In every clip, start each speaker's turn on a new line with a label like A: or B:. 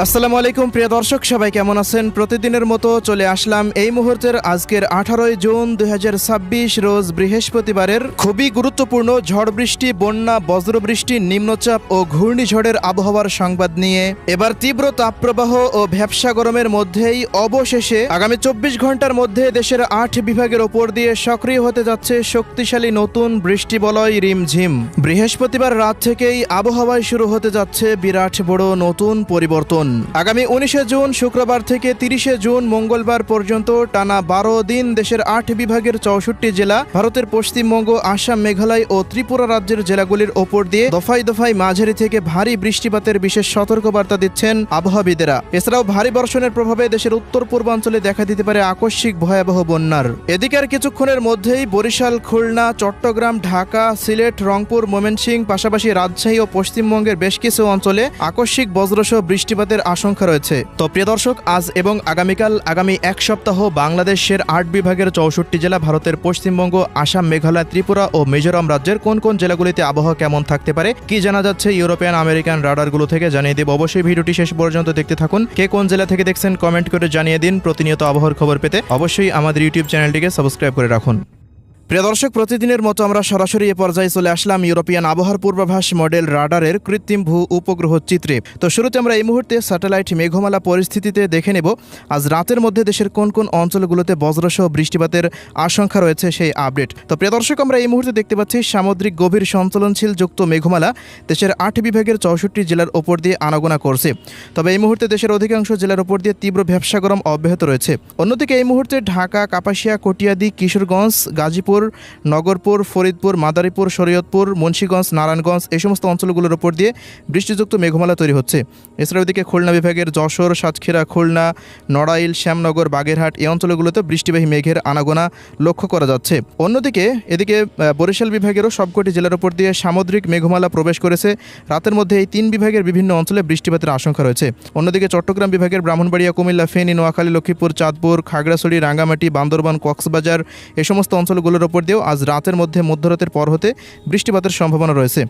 A: আসসালামু আলাইকুম প্রিয় দর্শক, সবাই কেমন আছেন? প্রতিদিনের মতো চলে আসলাম এই মুহূর্তের আজকের 18 জুন 2026 রোজ বৃহস্পতিবারের খুবই গুরুত্বপূর্ণ ঝড় বৃষ্টি, বন্যা, বজ্রবৃষ্টি, নিম্নচাপ ও ঘূর্ণিঝড়ের আবহাওয়ার সংবাদ নিয়ে। এবার তীব্র তাপপ্রবাহ ও ভ্যাপসা গরমের মধ্যেই অবশেষে আগামী 24 ঘন্টার মধ্যে দেশের 8 বিভাগের ওপর দিয়ে সক্রিয় হতে যাচ্ছে শক্তিশালী নতুন বৃষ্টিবলয় রিমঝিম। বৃহস্পতিবার রাত থেকেই আবহাওয়ায় শুরু হতে যাচ্ছে বিরাট বড় নতুন পরিবর্তন। আগামী 19 জুন শুক্রবার থেকে 30 জুন মঙ্গলবার পর্যন্ত টানা 12 দিন দেশের 8 বিভাগের 64 জেলা, ভারতের পশ্চিমবঙ্গ, আসাম, মেঘালয় ও ত্রিপুরা রাজ্যের জেলাগুলির ওপর দিয়ে দফায় দফায় মাঝারি থেকে ভারী বৃষ্টিপাতের বিশেষ সতর্কবার্তা দিচ্ছেন আবহাওয়াবিদেরা। এছাড়াও ভারী বর্ষণের প্রভাবে দেশের উত্তর পূর্বাঞ্চলে দেখা দিতে পারে আকস্মিক ভয়াবহ বন্যার। এদিকে আর কিছুক্ষণের মধ্যেই বরিশাল, খুলনা, চট্টগ্রাম, ঢাকা, সিলেট, রংপুর, ময়মনসিংহ, পাশাপাশি রাজশাহী ও পশ্চিমবঙ্গের বেশ কিছু অঞ্চলে আকস্মিক বজ্রসহ বৃষ্টিপাতের আশঙ্কা রয়েছে। তো প্রিয় দর্শক, আজ এবং আগামীকাল আগামী এক সপ্তাহ বাংলাদেশের 8 বিভাগের 64 জেলা, ভারতের পশ্চিমবঙ্গ, আসাম, মেঘালয়, ত্রিপুরা ও মিজোরাম রাজ্যের কোন কোন জেলাগুলিতে আবহাওয়া কেমন থাকতে পারে, কি জানা যাচ্ছে ইউরোপিয়ান আমেরিকান রাডারগুলো থেকে জানিয়ে দেব। অবশ্যই ভিডিওটি শেষ পর্যন্ত দেখতে থাকুন। কে কোন জেলা থেকে দেখছেন কমেন্ট করে জানিয়ে দিন। প্রতিনিয়ত আবহাওয়ার খবর পেতে অবশ্যই আমাদের ইউটিউব চ্যানেলটিকে সাবস্ক্রাইব করে রাখুন। প্রিয় দর্শক, প্রতিদিনের মতো আমরা সরাসরি এ পর্যায়ে চলে আসলাম ইউরোপিয়ান আবহাওয়ার পূর্বাভাস মডেল রাডারের কৃত্রিম ভূ উপগ্রহ চিত্রে। তো শুরুতে আমরা এই মুহূর্তে স্যাটেলাইট মেঘমালা পরিস্থিতিতে দেখে নেব আজ রাতের মধ্যে দেশের কোন কোন অঞ্চলগুলোতে বজ্রসহ বৃষ্টিপাতের আশঙ্কা রয়েছে সেই আপডেট। তো প্রিয় দর্শক, আমরা এই মুহূর্তে দেখতে পাচ্ছি সামুদ্রিক গভীর সঞ্চলনশীল যুক্ত মেঘমালা দেশের 8 বিভাগের 64 জেলার ওপর দিয়ে আনাগোনা করছে। তবে এই মুহূর্তে দেশের অধিকাংশ জেলার ওপর দিয়ে তীব্র ভ্যাপসা গরম অব্যাহত রয়েছে। অন্যদিকে এই মুহূর্তে ঢাকা, কাপাসিয়া, কটিয়াদি, কিশোরগঞ্জ, গাজীপুর, নগরপুর, ফরিদপুর, মাদারীপুর, শরীয়তপুর, মুন্সিগঞ্জ, নারায়ণগঞ্জ এই সমস্ত অঞ্চলগুলোর উপর দিয়ে বৃষ্টিযুক্ত মেঘমালা তৈরি হচ্ছে। এছাড়াও এদিকে খুলনা বিভাগের যশোর, সাতক্ষীরা, খুলনা, নড়াইল, শ্যামনগর, বাগেরহাট এই অঞ্চলগুলোতে বৃষ্টিবাহী মেঘের আনাগোনা লক্ষ্য করা যাচ্ছে। অন্যদিকে এদিকে বরিশাল বিভাগেরও সবকটি জেলার উপর দিয়ে সামুদ্রিক মেঘমালা প্রবেশ করেছে। রাতের মধ্যে এই 3 বিভাগের বিভিন্ন অঞ্চলে বৃষ্টিপাতের আশঙ্কা রয়েছে। অন্যদিকে চট্টগ্রাম বিভাগের ব্রাহ্মণবাড়িয়া, কুমিল্লা, ফেনী, নোয়াখালী, লক্ষ্মীপুর, চাঁদপুর, খাগড়াছড়ি, রাঙ্গামাটি, বান্দরবান, কক্সবাজার এই সমস্ত অঞ্চলগুলোর উপর দিয়েও আজ রাতের মধ্যে মধ্যরাতের পর হতে বৃষ্টিপাতের সম্ভাবনা রয়েছে।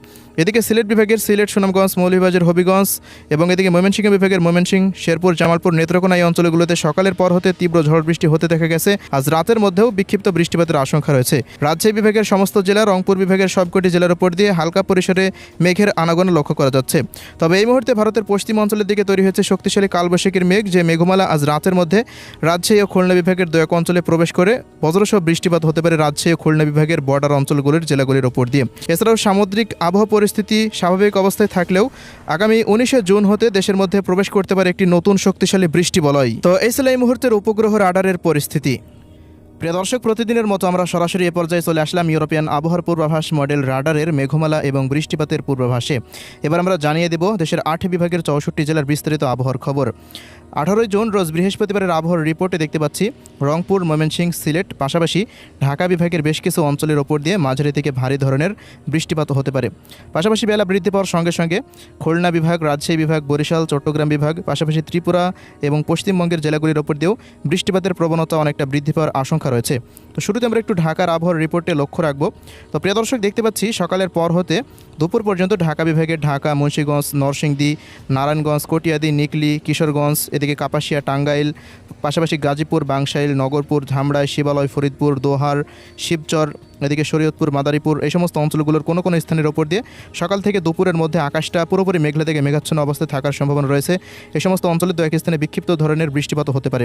A: এদিকে সিলেট বিভাগের সিলেট, সুনামগঞ্জ, মৌলভীবাজার, হবিগঞ্জ এবং এদিকে ময়মনসিংহ বিভাগের ময়মনসিংহ, শেরপুর, জামালপুর, নেত্রকোনা এই অঞ্চলগুলোতে সকালের পর হতে তীব্র ঝড় বৃষ্টি হতে দেখা গেছে। আজ রাতের মধ্যেও বিক্ষিপ্ত বৃষ্টিপাতের আশঙ্কা রয়েছে। রাজশাহী বিভাগের সমস্ত জেলা, রংপুর বিভাগের সবকটি জেলার উপর দিয়ে হালকা পরিসরে মেঘের আনাগোনা লক্ষ্য করা যাচ্ছে। তবে এই মুহূর্তে ভারতের পশ্চিম অঞ্চলের দিকে তৈরি হয়েছে শক্তিশালী কালবৈশাখীর মেঘ, যে মেঘমালা আজ রাতের মধ্যে রাজশাহী ও খুলনা বিভাগের 2 অঞ্চলে প্রবেশ করে বজ্রসহ বৃষ্টিপাত হতে পারে রাজশাহী ও খুলনা বিভাগের বর্ডার অঞ্চলগুলির জেলাগুলির ওপর দিয়ে। এছাড়াও সামুদ্রিক আবহাওয়া পরিস্থিতি স্বাভাবিক অবস্থায় থাকলেও আগামী 19 জুন হতে দেশের মধ্যে প্রবেশ করতে পারে একটি নতুন শক্তিশালী বৃষ্টি বলয়। তো এই ছিল এই মুহূর্তের উপগ্রহ রাডারের পরিস্থিতি। প্রিয় দর্শক, প্রতিদিনের মতো আমরা সরাসরি এ পর্যায়ে চলে আসলাম ইউরোপিয়ান আবহাওয়ার পূর্বাভাস মডেল রাডারের মেঘমালা এবং বৃষ্টিপাতের পূর্বাভাসে। এবার আমরা জানিয়ে দেব দেশের 8 বিভাগের 64 জেলার বিস্তারিত আবহাওয়ার খবর। 18 জুন রোজ বৃহস্পতিবারের আবহাওয়ার রিপোর্টে দেখতে পাচ্ছি রংপুর, ময়মনসিংহ, সিলেট, পাশাপাশি ঢাকা বিভাগের বেশ কিছু অঞ্চলের ওপর দিয়ে মাঝারি থেকে ভারী ধরনের বৃষ্টিপাত হতে পারে। পাশাপাশি বেলা বৃদ্ধি পাওয়ার সঙ্গে সঙ্গে খুলনা বিভাগ, রাজশাহী বিভাগ, বরিশাল, চট্টগ্রাম বিভাগ, পাশাপাশি ত্রিপুরা এবং পশ্চিমবঙ্গের জেলাগুলির ওপর দিয়েও বৃষ্টিপাতের প্রবণতা অনেকটা বৃদ্ধি পাওয়ার আশঙ্কা রয়েছে। তো শুরুতে আমরা একটু ঢাকার আবহাওয়ার রিপোর্টে লক্ষ্য রাখবো। তো প্রিয় দর্শক, দেখতে পাচ্ছি সকালের পর হতে দুপুর পর্যন্ত ঢাকা বিভাগের ঢাকা, মুন্সিগঞ্জ, নরসিংদী, নারায়ণগঞ্জ, কটিয়াদি, নিকলি, কিশোরগঞ্জ, এদিকে কাপাসিয়া, টাঙ্গাইল, পাশাপাশি গাজীপুর, বাংশাইল, নগরপুর, ধামরাই, শিবালয়, ফরিদপুর, দোহার, শিবচর, এদিকে শরীয়তপুর, মাদারীপুর এই সমস্ত অঞ্চলগুলোর কোনো কোনো স্থানের ওপর দিয়ে সকাল থেকে দুপুরের মধ্যে আকাশটা পুরোপুরি মেঘলা থেকে মেঘাচ্ছন্ন অবস্থায় থাকার সম্ভাবনা রয়েছে। এই সমস্ত অঞ্চলে 2 এক স্থানে বিক্ষিপ্ত ধরনের বৃষ্টিপাত হতে পারে।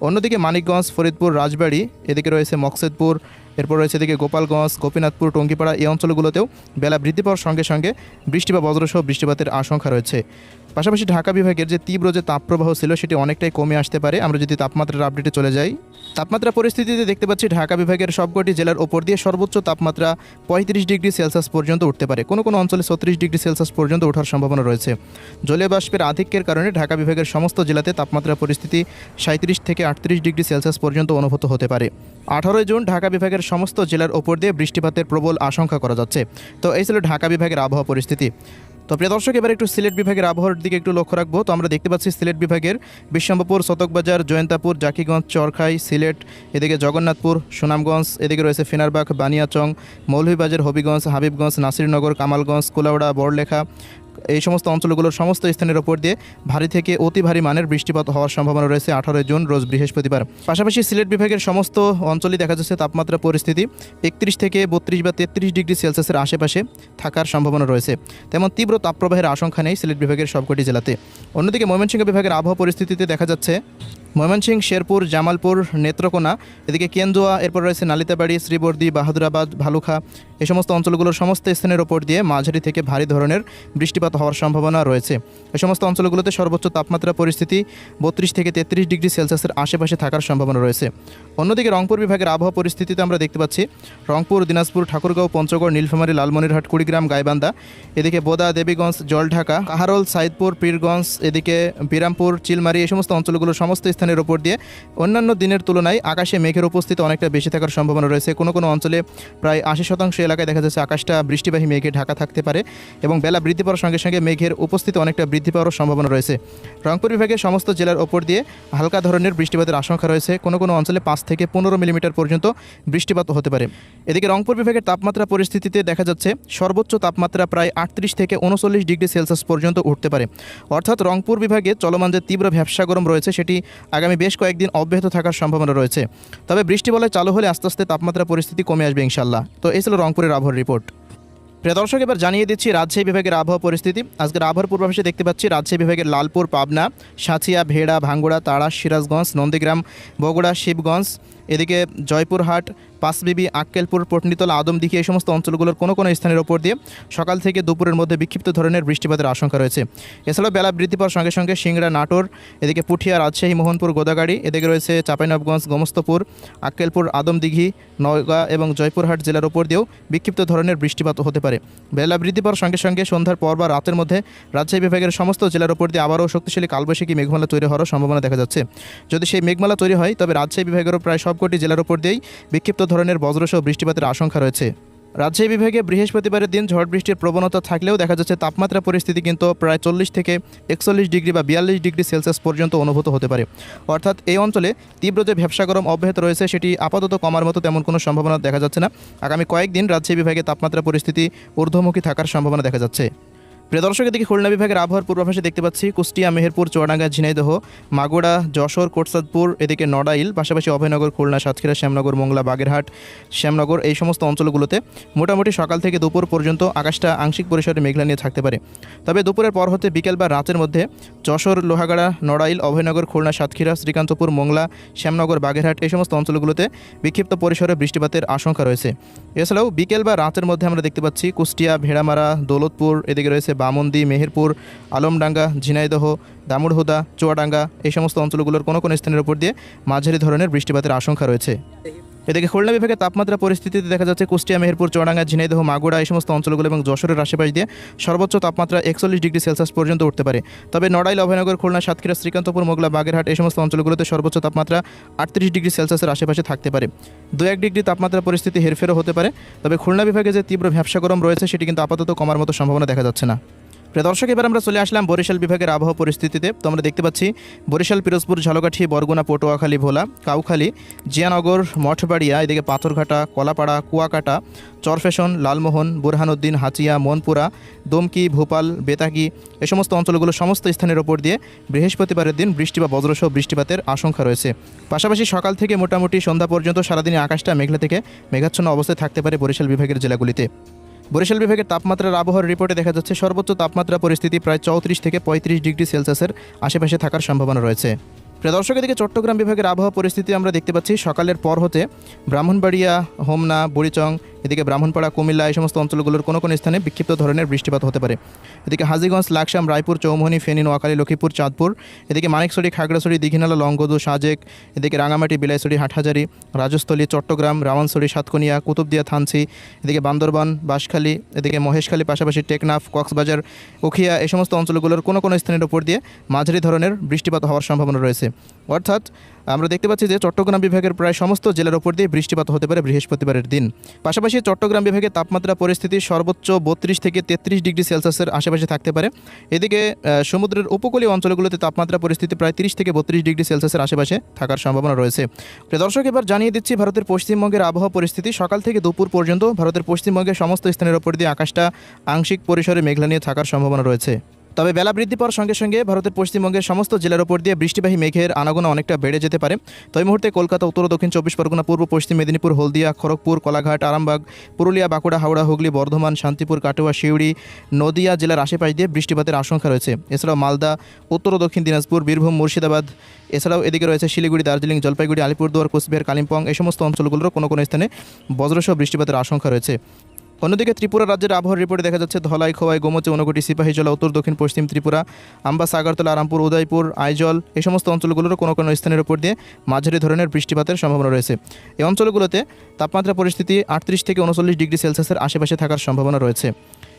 A: অন্যদিকে মানিকগঞ্জ, ফরিদপুর, রাজবাড়ী, এদিকে রয়েছে মকসেদপুর, এরপর রয়েছে এদিকে গোপালগঞ্জ, গোপীনাথপুর, টঙ্গিপাড়া এই অঞ্চলগুলোতেও বেলা বৃদ্ধি পাওয়ার সঙ্গে সঙ্গে বৃষ্টি বা বজ্রসহ বৃষ্টিপাতের আশঙ্কা রয়েছে। পাশাপাশি ঢাকা বিভাগের যে তীব্র যে তাপপ্রবাহ ছিল সেটি অনেকটাই কমে আসতে পারে। আমরা যদি তাপমাত্রার আপডেটে চলে যাই, তাপমাত্রা পরিস্থিতিতে দেখতে পাচ্ছি ঢাকা বিভাগের সবকটি জেলার ওপর দিয়ে সর্বোচ্চ তাপমাত্রা 35 ডিগ্রি সেলসিয়াস পর্যন্ত উঠতে পারে। কোনো কোনো অঞ্চলে 36 ডিগ্রি সেলসিয়াস পর্যন্ত ওঠার সম্ভাবনা রয়েছে। জলীয় বাষ্পের আধিক্যের কারণে ঢাকা বিভাগের সমস্ত জেলাতে তাপমাত্রা পরিস্থিতি 37 থেকে 38 ডিগ্রি সেলসিয়াস পর্যন্ত অনুভূত হতে পারে। 18 জুন ঢাকা বিভাগের সমস্ত জেলার ওপর দিয়ে বৃষ্টিপাতের প্রবল আশঙ্কা করা যাচ্ছে। তো এই ছিল ঢাকা বিভাগের আবহাওয়া পরিস্থিতি। তো প্রিয় দর্শক, এবার একটু সিলেট বিভাগের আবহাওয়ার দিকে একটু লক্ষ্য রাখবো। তো আমরা দেখতে পাচ্ছি সিলেট বিভাগের বিশ্বম্ভরপুর, চতকবাজার, জয়ন্তাপুর, জাকিগঞ্জ, চরখাই, সিলেট, এদিকে জগন্নাথপুর, সুনামগঞ্জ, এদিকে রয়েছে ফিনারবাগ, বানিয়াচং, মৌলভীবাজার, হবিগঞ্জ, হাবিবগঞ্জ, নাসিরনগর, কামালগঞ্জ, কুলাউড়া, বড়লেখা, এই সমস্ত অঞ্চলগুলোর সমস্ত স্থানের ওপর দিয়ে ভারী থেকে অতি ভারী মানের বৃষ্টিপাত হওয়ার সম্ভাবনা রয়েছে 18 জুন রোজ বৃহস্পতিবার। পাশাপাশি সিলেট বিভাগের সমস্ত অঞ্চলই দেখা যাচ্ছে তাপমাত্রা পরিস্থিতি 31 থেকে 32 বা 33 ডিগ্রি সেলসিয়াসের আশেপাশে থাকার সম্ভাবনা রয়েছে। তেমন তীব্র তাপপ্রবাহের আশঙ্কা নেই সিলেট বিভাগের সবকটি জেলাতে। অন্যদিকে ময়মনসিংহ বিভাগের আবহাওয়া পরিস্থিতিতে দেখা যাচ্ছে ময়মনসিংহ, শেরপুর, জামালপুর, নেত্রকোনা, এদিকে কেন্দুয়া, এরপর রয়েছে নালিতাবাড়ি, শ্রীবর্দী, বাহাদুরাবাদ, ভালুখা, এই সমস্ত অঞ্চলগুলোর সমস্ত স্থানের ওপর দিয়ে মাঝারি থেকে ভারী ধরনের বৃষ্টিপাত হওয়ার সম্ভাবনা রয়েছে। এই সমস্ত অঞ্চলগুলোতে সর্বোচ্চ তাপমাত্রা পরিস্থিতি 32 থেকে 33 ডিগ্রি সেলসিয়াসের আশেপাশে থাকার সম্ভাবনা রয়েছে। অন্যদিকে রংপুর বিভাগের আবহাওয়া পরিস্থিতিতে আমরা দেখতে পাচ্ছি রংপুর, দিনাজপুর, ঠাকুরগাঁও, পঞ্চগড়, নীলফামারী, লালমনিরহাট, কুড়িগ্রাম, গাইবান্ধা, এদিকে বোদা, দেবীগঞ্জ, জলঢাকা, কাহারোল, সাইদপুর, পীরগঞ্জ, এদিকে বিরামপুর, চিলমারি, এই সমস্ত অঞ্চলগুলোর সমস্ত স্থানের ওপর দিয়ে অন্যান্য দিনের তুলনায় আকাশে মেঘের উপস্থিতি অনেকটা বেশি থাকার সম্ভাবনা রয়েছে। কোনো কোনো অঞ্চলে প্রায় 80% এলাকায় দেখা যাচ্ছে আকাশটা বৃষ্টিবাহী মেঘে ঢাকা থাকতে পারে এবং বেলা বৃদ্ধি পাওয়ার সঙ্গে সঙ্গে মেঘের উপস্থিতি অনেকটা বৃদ্ধি পাওয়ারও সম্ভাবনা রয়েছে। রংপুর বিভাগের সমস্ত জেলার ওপর দিয়ে হালকা ধরনের বৃষ্টিপাতের আশঙ্কা রয়েছে। কোনো কোনো অঞ্চলে 5 থেকে 15 মিলিমিটার পর্যন্ত বৃষ্টিপাত হতে পারে। এদিকে রংপুর বিভাগের তাপমাত্রা পরিস্থিতিতে দেখা যাচ্ছে সর্বোচ্চ তাপমাত্রা প্রায় 38 থেকে 39 ডিগ্রি সেলসিয়াস পর্যন্ত উঠতে পারে। অর্থাৎ রংপুর বিভাগে চলমান যে তীব্র ভ্যাপসা গরম রয়েছে সেটি আগামী বেশ কয়েকদিন অব্যাহত থাকার সম্ভাবনা রয়েছে। তবে বৃষ্টি বলয় চালু হলে আস্তে আস্তে তাপমাত্রা পরিস্থিতি কমে আসবে ইনশাল্লাহ। তো এই ছিল রংপুরের আবহাওয়ার রিপোর্ট। প্রিয় দর্শক, এবার জানিয়ে দিচ্ছি রাজশাহী বিভাগের আবহাওয়া পরিস্থিতি। আজকের আবহাওয়ার পূর্বাভাসে দেখতে পাচ্ছি রাজশাহী বিভাগের লালপুর, পাবনা, সাঁথিয়া, ভেড়া, ভাঙ্গুড়া, তাড়া, সিরাজগঞ্জ, নন্দীগ্রাম, বগুড়া, শিবগঞ্জ, এদিকে জয়পুরহাট, পাঁচবিবি, আক্কেলপুর, পটনিতলা, আদমদিঘি, এই সমস্ত অঞ্চলগুলোর কোনো কোনো স্থানের ওপর দিয়ে সকাল থেকে দুপুরের মধ্যে বিক্ষিপ্ত ধরনের বৃষ্টিপাতের আশঙ্কা রয়েছে। এছাড়াও বেলা বৃদ্ধি পাওয়ার সঙ্গে সঙ্গে সিংড়া, নাটোর, এদিকে পুঠিয়া, রাজশাহী, মোহনপুর, গোদাগাড়ি, এদিকে রয়েছে চাঁপাইনবাবগঞ্জ, গোমস্তপুর, আক্কেলপুর, আদমদিঘি, নওগাঁ এবং জয়পুরহাট জেলার ওপর দিয়েও বিক্ষিপ্ত ধরনের বৃষ্টিপাত হতে পারে। বেলা বৃদ্ধি পাওয়ার সঙ্গে সঙ্গে সন্ধ্যার পর বা রাতের মধ্যে রাজশাহী বিভাগের সমস্ত জেলার ওপর দিয়ে আবারও শক্তিশালী কালবৈশাখী মেঘমালা তৈরি হওয়ার সম্ভাবনা দেখা যাচ্ছে। যদি সেই মেঘমালা তৈরি হয় তবে রাজশাহী বিভাগেরও প্রায় সবকটি জেলার ওপর দিয়েই বিক্ষিপ্ত ধরনের বজ্রসহ বৃষ্টিপাতের আশঙ্কা রয়েছে। রাজশাহী বিভাগে বৃহস্পতিবারের দিন ঝড় বৃষ্টির প্রবণতা থাকলেও দেখা যাচ্ছে তাপমাত্রা পরিস্থিতি কিন্তু প্রায় 40 থেকে 41 ডিগ্রি বা 42 ডিগ্রি সেলসিয়াস পর্যন্ত অনুভূত হতে পারে। অর্থাৎ এই অঞ্চলে তীব্র যে ভ্যাপসা গরম অব্যাহত রয়েছে সেটি আপাতত কমার মতো তেমন কোনো সম্ভাবনা দেখা যাচ্ছে না। আগামী কয়েকদিন রাজশাহী বিভাগে তাপমাত্রা পরিস্থিতি ঊর্ধ্বমুখী থাকার সম্ভাবনা দেখা যাচ্ছে। প্রিয় দর্শক, এদিকে খুলনা বিভাগের আবহাওয়ার পূর্বাভাসে দেখতে পাচ্ছি কুষ্টিয়া, মেহেরপুর, চুয়াডাঙ্গা, ঝিনাইদহ, মাগুড়া, যশোর, কোটসাদপুর, এদিকে নড়াইল, পাশাপাশি অভয়নগর, খুলনা, সাতক্ষীরা, শ্যামনগর, মোংলা, বাগেরহাট, শ্যামনগর, এই সমস্ত অঞ্চলগুলোতে মোটামুটি সকাল থেকে দুপুর পর্যন্ত আকাশটা আংশিক পরিসরে মেঘলা নিয়ে থাকতে পারে। তবে দুপুরের পর হতে বিকেল বা রাতের মধ্যে যশোর, লোহাগাড়া, নড়াইল, অভয়নগর, খুলনা, সাতক্ষীরা, শ্রীকান্তপুর, মোংলা, শ্যামনগর, বাগেরহাট, এই সমস্ত অঞ্চলগুলোতে বিক্ষিপ্ত পরিসরে বৃষ্টিপাতের আশঙ্কা রয়েছে। এছাড়াও বিকেল বা রাতের মধ্যে আমরা দেখতে পাচ্ছি কুষ্টিয়া, ভেড়ামারা, দৌলতপুর, এদিকে রয়েছে বামন্দি, মেহেরপুর, আলমডাঙ্গা, ঝিনাইদহ, দামুড়হুদা, চুয়াডাঙ্গা, এই সমস্ত অঞ্চলগুলোর কোনো কোনো স্থানের উপর দিয়ে মাঝারি ধরনের বৃষ্টিপাতের আশঙ্কা রয়েছে। এদিকে খুলনা বিভাগের তাপমাত্রা পরিস্থিতিতে দেখা যাচ্ছে কুষ্টিয়া, মেহেরপুর, চুয়াডাঙ্গা, ঝিনাইদহ, মাগুড়া, এই সমস্ত অঞ্চলগুলো এবং যশোরের আশেপাশ দিয়ে সর্বোচ্চ তাপমাত্রা 41 ডিগ্রি সেলসিয়াস পর্যন্ত উঠতে পারে। তবে নড়াইল, অভয়নগর, খুলনা, সাতক্ষীরা, শ্রীকান্তপুর, মোগলা, বাগেরহাট, এই সমস্ত অঞ্চলগুলোতে সর্বোচ্চ তাপমাত্রা 38 ডিগ্রি সেলসিয়াসের আশেপাশে থাকতে পারে। 2-1 ডিগ্রি তাপমাত্রা পরিস্থিতি হেরফেরও হতে পারে। তবে খুলনা বিভাগে যে তীব্র ভ্যাপসা গরম রয়েছে সেটি কিন্তু আপাতত কমার মতো সম্ভাবনা দেখা যাচ্ছে না। প্রিয় দর্শক, এবার আমরা চলে আসলাম বরিশাল বিভাগের আবহাওয়া পরিস্থিতিতে। তো আমরা দেখতে পাচ্ছি বরিশাল, পিরোজপুর, ঝালকাঠি, বরগুনা, পটুয়াখালী, ভোলা, কাউখালী, জিয়ানগর, মঠবাড়িয়া, এদিকে পাথরঘাটা, কলাপাড়া, কুয়াকাটা, চরফেশন, লালমোহন, বুরহানুদ্দিন, হাচিয়া, মনপুরা, দমকি, ভোপাল, বেতাগি, এই সমস্ত অঞ্চলগুলো সমস্ত স্থানের ওপর দিয়ে বৃহস্পতিবারের দিন বৃষ্টি বা বজ্রসহ বৃষ্টিপাতের আশঙ্কা রয়েছে। পাশাপাশি সকাল থেকে মোটামুটি সন্ধ্যা পর্যন্ত সারাদিনে আকাশটা মেঘলা থেকে মেঘাচ্ছন্ন অবস্থায় থাকতে পারে বরিশাল বিভাগের জেলাগুলিতে। বরিশাল বিভাগের তাপমাত্রার আবহাওয়ার রিপোর্টে দেখা যাচ্ছে সর্বোচ্চ তাপমাত্রা পরিস্থিতি প্রায় 34 থেকে 35 ডিগ্রি সেলসিয়াসের আশেপাশে থাকার সম্ভাবনা রয়েছে। প্রিয় দর্শক, এদিকে চট্টগ্রাম বিভাগের আবহাওয়া পরিস্থিতি আমরা দেখতে পাচ্ছি সকালের পর হতে ব্রাহ্মণবাড়িয়া, হোমনা, বুড়িচং, এদিকে ব্রাহ্মণপাড়া, কুমিল্লা, এই সমস্ত অঞ্চলগুলোর কোনো কোনো স্থানে বিক্ষিপ্ত ধরনের বৃষ্টিপাত হতে পারে। এদিকে হাজীগঞ্জ, লাকসাম, রায়পুর, চৌমোহনী, ফেনী, নোয়াখালী, লক্ষ্মীপুর, চাঁদপুর, এদিকে মানিকছড়ি, খাগড়াছড়ি, দীঘিনালা, লংগদু, সাজেক, এদিকে রাঙামাটি, বিলাইছড়ি, হাটহাজারি, রাজস্থলী, চট্টগ্রাম, রামনছড়ি, সাতকনিয়া, কুতুবদিয়া, থানচি, এদিকে বান্দরবান, বাঁশখালী, এদিকে মহেশখালী, পাশাপাশি টেকনাফ, কক্সবাজার, উখিয়া, এই সমস্ত অঞ্চলগুলোর কোনো কোনো স্থানের উপর দিয়ে মাঝারি ধরনের বৃষ্টিপাত হওয়ার সম্ভাবনা রয়েছে। অর্থাৎ আমরা দেখতে পাচ্ছি যে চট্টগ্রাম বিভাগের প্রায় সমস্ত জেলার উপর দিয়ে বৃষ্টিপাত হতে পারে বৃহস্পতিবারের দিন। পাশাপাশি পাশাপাশি চট্টগ্রাম বিভাগে তাপমাত্রা পরিস্থিতি সর্বোচ্চ 32 থেকে 33 ডিগ্রি সেলসিয়াসের আশেপাশে থাকতে পারে। এদিকে সমুদ্রের উপকূলীয় অঞ্চলগুলোতে তাপমাত্রা পরিস্থিতি প্রায় 30 থেকে 32 ডিগ্রি সেলসিয়াসের আশেপাশে থাকার সম্ভাবনা রয়েছে। প্রিয় দর্শক, এবার জানিয়ে দিচ্ছি ভারতের পশ্চিমবঙ্গের আবহাওয়া পরিস্থিতি। সকাল থেকে দুপুর পর্যন্ত ভারতের পশ্চিমবঙ্গের সমস্ত স্থানের উপর দিয়ে আকাশটা আংশিক পরিসরে মেঘলা নিয়ে থাকার সম্ভাবনা রয়েছে। তবে বেলা বৃদ্ধি পাওয়ার সঙ্গে সঙ্গে ভারতের পশ্চিমবঙ্গের সমস্ত জেলার উপর দিয়ে বৃষ্টিবাহী মেঘের আনাগোনা অনেকটা বেড়ে যেতে পারে। তো এই মুহূর্তে কলকাতা, উত্তর ও দক্ষিণ 24 পরগনা, পূর্ব পশ্চিম মেদিনীপুর, হলদিয়া, খড়গপুর, কোলাঘাট, আরামবাগ, পুরুলিয়া, বাঁকুড়া, হাওড়া, হুগলি, বর্ধমান, শান্তিপুর, কাটোয়া, সিউড়ি, নদিয়া জেলার আশেপাশ দিয়ে বৃষ্টিপাতের আশঙ্কা রয়েছে। এছাড়াও মালদা, উত্তর ও দক্ষিণ দিনাজপুর, বীরভূম, মুর্শিদাবাদ, এছাড়াও এদিকে রয়েছে শিলিগুড়ি, দার্জিলিং, জলপাইগুড়ি, আলিপুরদুয়ার, কোচবিহার, কালিম্পং, এই সমস্ত অঞ্চলগুলোর কোনো কোনো স্থানে বজ্রসহ বৃষ্টিপাতের আশঙ্কা রয়েছে। অন্যদিকে ত্রিপুরা রাজ্যের আবহাওয়ার রিপোর্টে দেখা যাচ্ছে ধলাই, খোয়াই, গোমতী, ঊনকোটি, সিপাহীজলা, উত্তর দক্ষিণ পশ্চিম ত্রিপুরা, আম্বাসা, আগরতলা, রামপুর, উদয়পুর, আইজল, এই সমস্ত অঞ্চলগুলোর কোনো কোনো স্থানের উপর দিয়ে মাঝারি ধরনের বৃষ্টিপাতের সম্ভাবনা রয়েছে। এই অঞ্চলগুলোতে তাপমাত্রা পরিস্থিতি 38 থেকে 39 ডিগ্রি সেলসিয়াসের আশেপাশে থাকার সম্ভাবনা রয়েছে।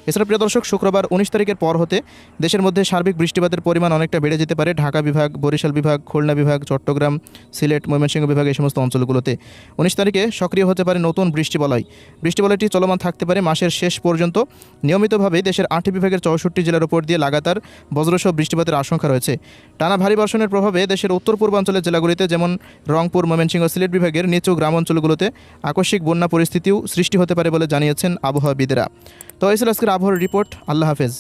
A: এছাড়া প্রিয় দর্শক, শুক্রবার 19 তারিখের পর হতে দেশের মধ্যে সার্বিক বৃষ্টিপাতের পরিমাণ অনেকটা বেড়ে যেতে পারে। ঢাকা বিভাগ, বরিশাল বিভাগ, খুলনা বিভাগ, চট্টগ্রাম, সিলেট, ময়মনসিংহ বিভাগ, এই সমস্ত অঞ্চলগুলোতে 19 তারিখে সক্রিয় হতে পারে নতুন বৃষ্টিবলয়। বৃষ্টিবলয়টি চলমান থাকতে পারে মাসের শেষ পর্যন্ত। নিয়মিতভাবে দেশের 8 বিভাগের 64 জেলার উপর দিয়ে লাগাতার বজ্রসহ বৃষ্টিপাতের আশঙ্কা রয়েছে। টানা ভারী বর্ষণের প্রভাবে দেশের উত্তর পূর্বাঞ্চলের জেলাগুলিতে যেমন রংপুর, ময়মনসিংহ, সিলেট বিভাগের নিচু গ্রাম অঞ্চলগুলোতে আকস্মিক বন্যা পরিস্থিতিও সৃষ্টি হতে পারে বলে জানিয়েছেন আবহাওয়াবিদেরা। তো এই ছিল আজকের আবহাওয়ার রিপোর্ট। আল্লাহ হাফেজ।